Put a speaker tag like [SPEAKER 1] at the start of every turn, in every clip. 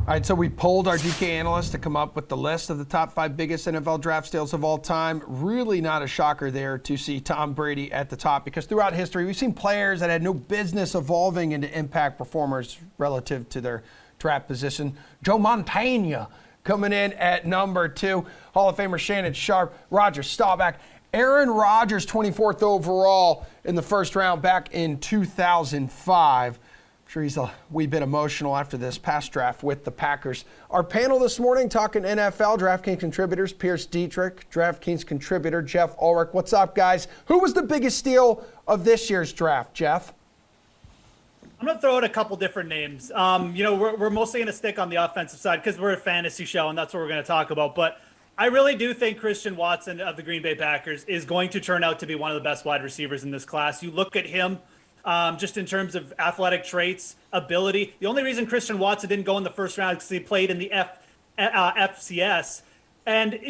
[SPEAKER 1] All right, so we polled our DK analysts to come up with the list of the top 5 biggest NFL draft steals of all time. Really not a shocker there to see Tom Brady at the top, because throughout history, we've seen players that had no business evolving into impact performers relative to their draft position. Joe Montana coming in at number 2. Hall of Famer Shannon Sharpe, Roger Staubach. Aaron Rodgers, 24th overall in the first round back in 2005. I'm sure he's a wee bit emotional after this past draft with the Packers. Our panel this morning talking NFL, DraftKings contributors, Pearce, Dietrich, DraftKings contributor, Geoff, Ulrich. What's up, guys? Who was the biggest steal of this year's draft, Geoff?
[SPEAKER 2] I'm going to throw out a couple different names. We're mostly going to stick on the offensive side because we're a fantasy show, and that's what we're going to talk about. But I really do think Christian Watson of the Green Bay Packers is going to turn out to be one of the best wide receivers in this class. You look at him, just in terms of athletic traits, ability. The only reason Christian Watson didn't go in the first round is because he played in the FCS.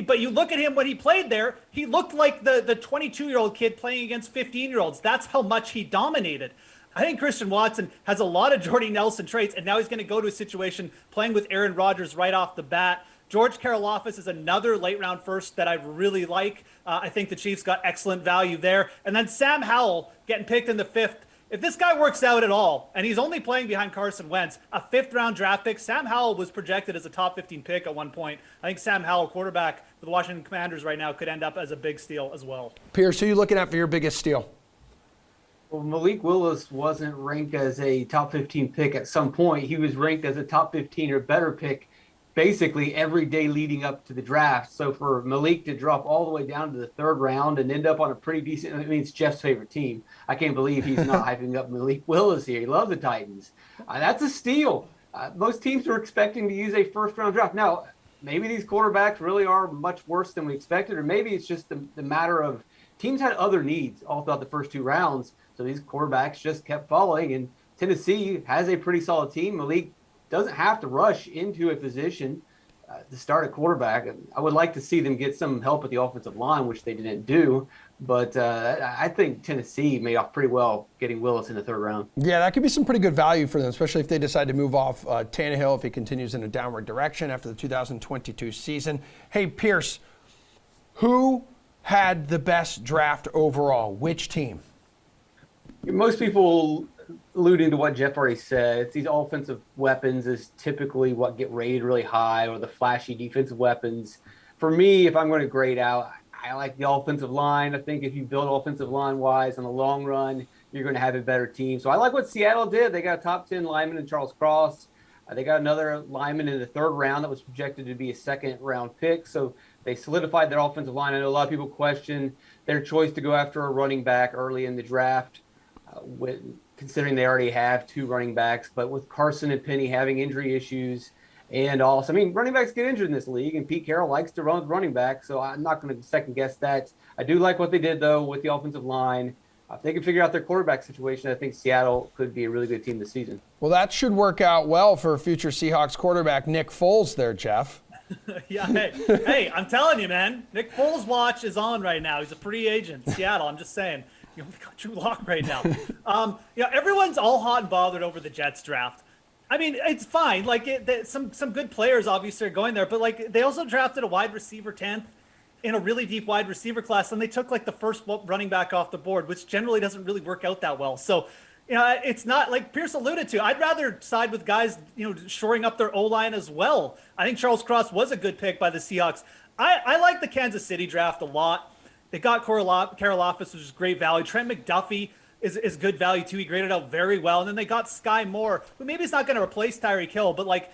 [SPEAKER 2] But you look at him when he played there, he looked like the 22-year-old kid playing against 15-year-olds. That's how much he dominated. I think Christian Watson has a lot of Jordy Nelson traits, and now he's going to go to a situation playing with Aaron Rodgers right off the bat. George Karlaftis is another late-round first that I really like. I think the Chiefs got excellent value there. And then Sam Howell getting picked in the 5th. If this guy works out at all, and he's only playing behind Carson Wentz, a 5th-round draft pick, Sam Howell was projected as a top 15 pick at one point. I think Sam Howell, quarterback for the Washington Commanders right now, could end up as a big steal as well.
[SPEAKER 1] Pearce, who are you looking at for your biggest steal?
[SPEAKER 3] Well, Malik Willis wasn't ranked as a top 15 pick at some point. He was ranked as a top 15 or better pick basically every day leading up to the draft. So for Malik to drop all the way down to the 3rd round and end up on a pretty decent, I mean, it's Jeff's favorite team. I can't believe he's not hyping up Malik Willis here. He loves the Titans. That's a steal. Most teams are expecting to use a 1st-round draft. Now, maybe these quarterbacks really are much worse than we expected, or maybe it's just the matter of teams had other needs all throughout the first 2 rounds, so these quarterbacks just kept following, and Tennessee has a pretty solid team. Malik doesn't have to rush into a position to start at quarterback. I would like to see them get some help at the offensive line, which they didn't do. But I think Tennessee made off pretty well getting Willis in the 3rd round.
[SPEAKER 1] Yeah, that could be some pretty good value for them, especially if they decide to move off Tannehill if he continues in a downward direction after the 2022 season. Hey, Pearce, who had the best draft overall? Which team?
[SPEAKER 3] Most people alluding to what Geoff already said, it's these offensive weapons is typically what get rated really high, or the flashy defensive weapons. For me, if I'm going to grade out, I like the offensive line. I think if you build offensive line wise in the long run, you're going to have a better team. So I like what Seattle did. They got a top 10 lineman in Charles Cross. They got another lineman in the 3rd round that was projected to be a 2nd-round pick. So they solidified their offensive line. I know a lot of people question their choice to go after a running back early in the draft, considering they already have 2 running backs. But with Carson and Penny having injury issues, and also, I mean, running backs get injured in this league, and Pete Carroll likes to run with running back, so I'm not going to second-guess that. I do like what they did, though, with the offensive line. If they can figure out their quarterback situation, I think Seattle could be a really good team this season.
[SPEAKER 1] Well, that should work out well for future Seahawks quarterback Nick Foles there, Geoff.
[SPEAKER 2] Yeah, hey, I'm telling you, man, Nick Foles' watch is on right now. He's a free agent. Seattle, I'm just saying. You only got Drew Lock right now. Everyone's all hot and bothered over the Jets draft. I mean, it's fine. Like, some good players obviously are going there, but like they also drafted a wide receiver 10th in a really deep wide receiver class, and they took like the first running back off the board, which generally doesn't really work out that well. So, it's not like Pearce alluded to. I'd rather side with guys, shoring up their O-line as well. I think Charles Cross was a good pick by the Seahawks. I like the Kansas City draft a lot. They got Karlaftis, which is great value. Trent McDuffie is good value too. He graded out very well. And then they got Sky Moore, who maybe is not going to replace Tyreek Hill, but like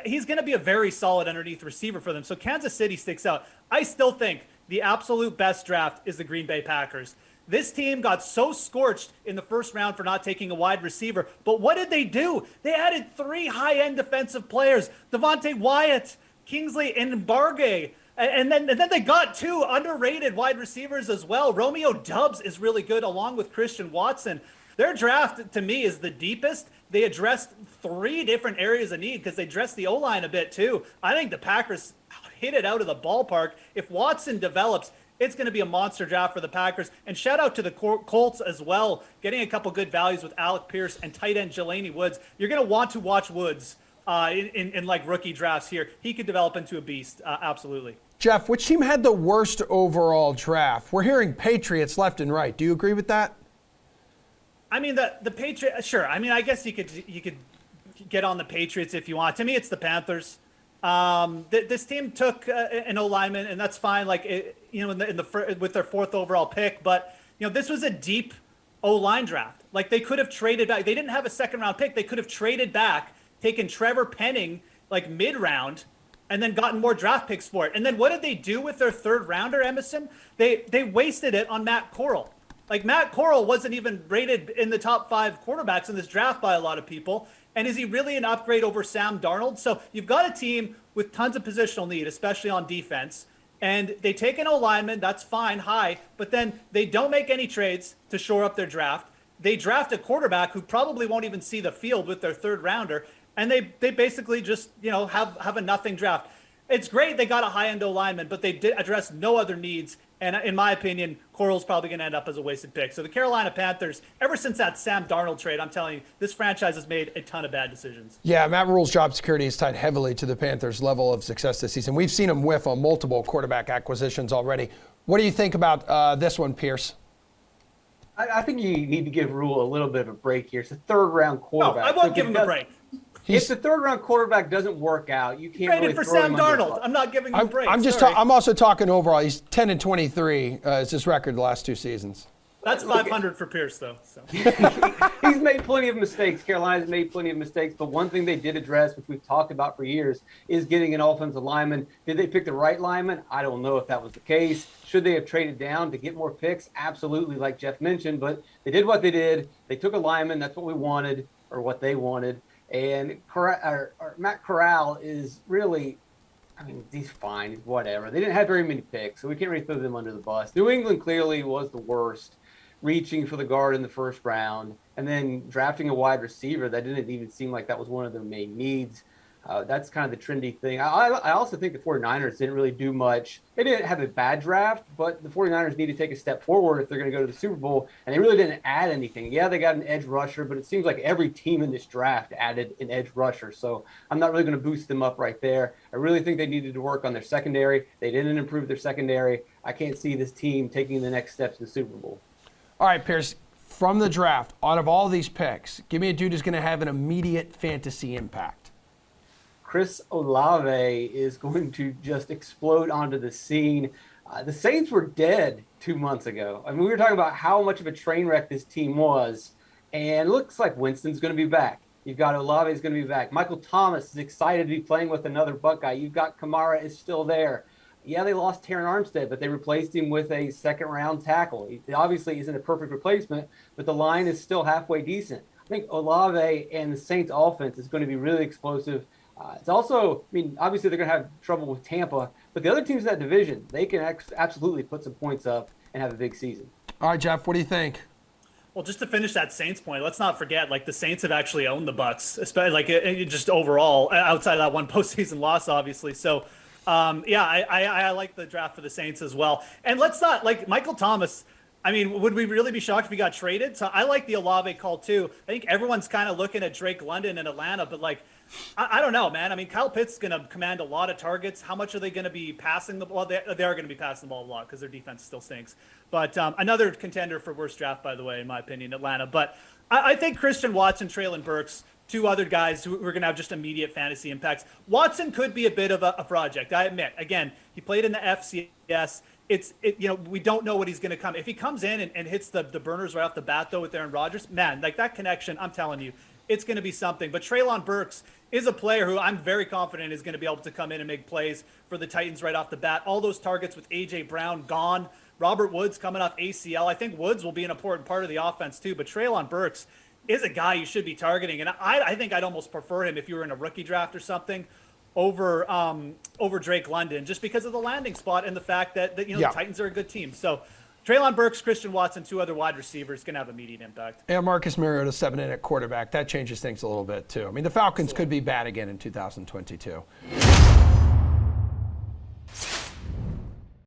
[SPEAKER 2] he's going to be a very solid underneath receiver for them. So Kansas City sticks out. I still think the absolute best draft is the Green Bay Packers. This team got so scorched in the 1st round for not taking a wide receiver. But what did they do? They added 3 high-end defensive players, Devontae Wyatt, Kingsley, and Bargay. And then they got 2 underrated wide receivers as well. Romeo Doubs is really good, along with Christian Watson. Their draft, to me, is the deepest. They addressed 3 different areas of need because they addressed the O-line a bit too. I think the Packers hit it out of the ballpark. If Watson develops, it's going to be a monster draft for the Packers. And shout out to the Colts as well, getting a couple good values with Alec Pierce and tight end Jelani Woods. You're going to want to watch Woods in like rookie drafts here. He could develop into a beast. Absolutely.
[SPEAKER 1] Geoff, which team had the worst overall draft? We're hearing Patriots left and right. Do you agree with that?
[SPEAKER 2] I mean, the Patriots, sure. I mean, I guess you could get on the Patriots if you want. To me, it's the Panthers. This team took an O-lineman, and that's fine. Like, with their 4th overall pick, but this was a deep O-line draft. Like, they could have traded back. They didn't have a 2nd-round pick. They could have traded back, taken Trevor Penning like mid-round, and then gotten more draft picks for it. And then what did they do with their 3rd rounder, Emerson? They wasted it on Matt Corral. Like, Matt Corral wasn't even rated in the top 5 quarterbacks in this draft by a lot of people. And is he really an upgrade over Sam Darnold? So you've got a team with tons of positional need, especially on defense. And they take an O-lineman, that's fine, high, but then they don't make any trades to shore up their draft. They draft a quarterback who probably won't even see the field with their 3rd rounder. And they basically just, have a nothing draft. It's great they got a high-end O-lineman, but they did address no other needs. And in my opinion, Corral's probably going to end up as a wasted pick. So the Carolina Panthers, ever since that Sam Darnold trade, I'm telling you, this franchise has made a ton of bad decisions.
[SPEAKER 1] Yeah, Matt Rule's job security is tied heavily to the Panthers' level of success this season. We've seen him whiff on multiple quarterback acquisitions already. What do you think about this one, Pearce?
[SPEAKER 3] I think you need to give Rule a little bit of a break here. It's a 3rd-round quarterback.
[SPEAKER 2] No, I won't give him a break.
[SPEAKER 3] If the 3rd-round quarterback doesn't work out, you can't really
[SPEAKER 2] for
[SPEAKER 3] throw
[SPEAKER 2] Sam
[SPEAKER 3] him under the
[SPEAKER 2] Darnold.
[SPEAKER 3] bus.
[SPEAKER 2] I'm not giving him a break.
[SPEAKER 1] I'm also talking overall. He's 10-23 is his record the last 2 seasons.
[SPEAKER 2] That's 500 for Pearce, though. So.
[SPEAKER 3] He's made plenty of mistakes. Carolina's made plenty of mistakes, but one thing they did address, which we've talked about for years, is getting an offensive lineman. Did they pick the right lineman? I don't know if that was the case. Should they have traded down to get more picks? Absolutely, like Geoff mentioned, but they did what they did. They took a lineman. That's what we wanted, or what they wanted. And Matt Corral is really, I mean, he's fine. He's whatever. They didn't have very many picks, so we can't really throw them under the bus. New England clearly was the worst, reaching for the guard in the 1st round, and then drafting a wide receiver that didn't even seem like that was one of their main needs. That's kind of the trendy thing. I also think the 49ers didn't really do much. They didn't have a bad draft, but the 49ers need to take a step forward if they're going to go to the Super Bowl, and they really didn't add anything. Yeah, they got an edge rusher, but it seems like every team in this draft added an edge rusher, so I'm not really going to boost them up right there. I really think they needed to work on their secondary. They didn't improve their secondary. I can't see this team taking the next steps to the Super Bowl.
[SPEAKER 1] All right, Pearce, from the draft, out of all these picks, give me a dude who's going to have an immediate fantasy impact.
[SPEAKER 3] Chris Olave is going to just explode onto the scene. The Saints were dead 2 months ago. I mean, we were talking about how much of a train wreck this team was, and it looks like Winston's going to be back. You've got Olave's going to be back. Michael Thomas is excited to be playing with another Buckeye. You've got Kamara is still there. Yeah, they lost Terron Armstead, but they replaced him with a 2nd-round tackle. He obviously isn't a perfect replacement, but the line is still halfway decent. I think Olave and the Saints offense is going to be really explosive. It's also, I mean, obviously they're going to have trouble with Tampa, but the other teams in that division, they can absolutely put some points up and have a big season.
[SPEAKER 1] All right, Geoff, what do you think?
[SPEAKER 2] Well, just to finish that Saints point, let's not forget, like, the Saints have actually owned the Bucs, especially like just overall, outside of that one postseason loss, obviously. So, I like the draft for the Saints as well. And let's not, like, Michael Thomas, I mean, would we really be shocked if he got traded? So I like the Olave call too. I think everyone's kind of looking at Drake London in Atlanta, but like, I don't know, man. I mean, Kyle Pitts is going to command a lot of targets. How much are they going to be passing the ball? They are going to be passing the ball a lot because their defense still stinks. But another contender for worst draft, by the way, in my opinion, Atlanta. But I think Christian Watson, Treylon Burks, 2 other guys who are going to have just immediate fantasy impacts. Watson could be a bit of a project, I admit. Again, he played in the FCS. We don't know what he's going to come. If he comes in and hits the burners right off the bat, though, with Aaron Rodgers, man, like that connection, I'm telling you, it's going to be something. But Treylon Burks is a player who I'm very confident is going to be able to come in and make plays for the Titans right off the bat. All those targets with A.J. Brown gone. Robert Woods coming off ACL. I think Woods will be an important part of the offense too. But Treylon Burks is a guy you should be targeting. And I think I'd almost prefer him if you were in a rookie draft or something over Drake London, just because of the landing spot and the fact that the Titans are a good team. So Treylon Burks, Christian Watson, 2 other wide receivers can have immediate impact.
[SPEAKER 1] And Marcus Mariota 7 in at quarterback. That changes things a little bit too. I mean, the Falcons could be bad again in 2022.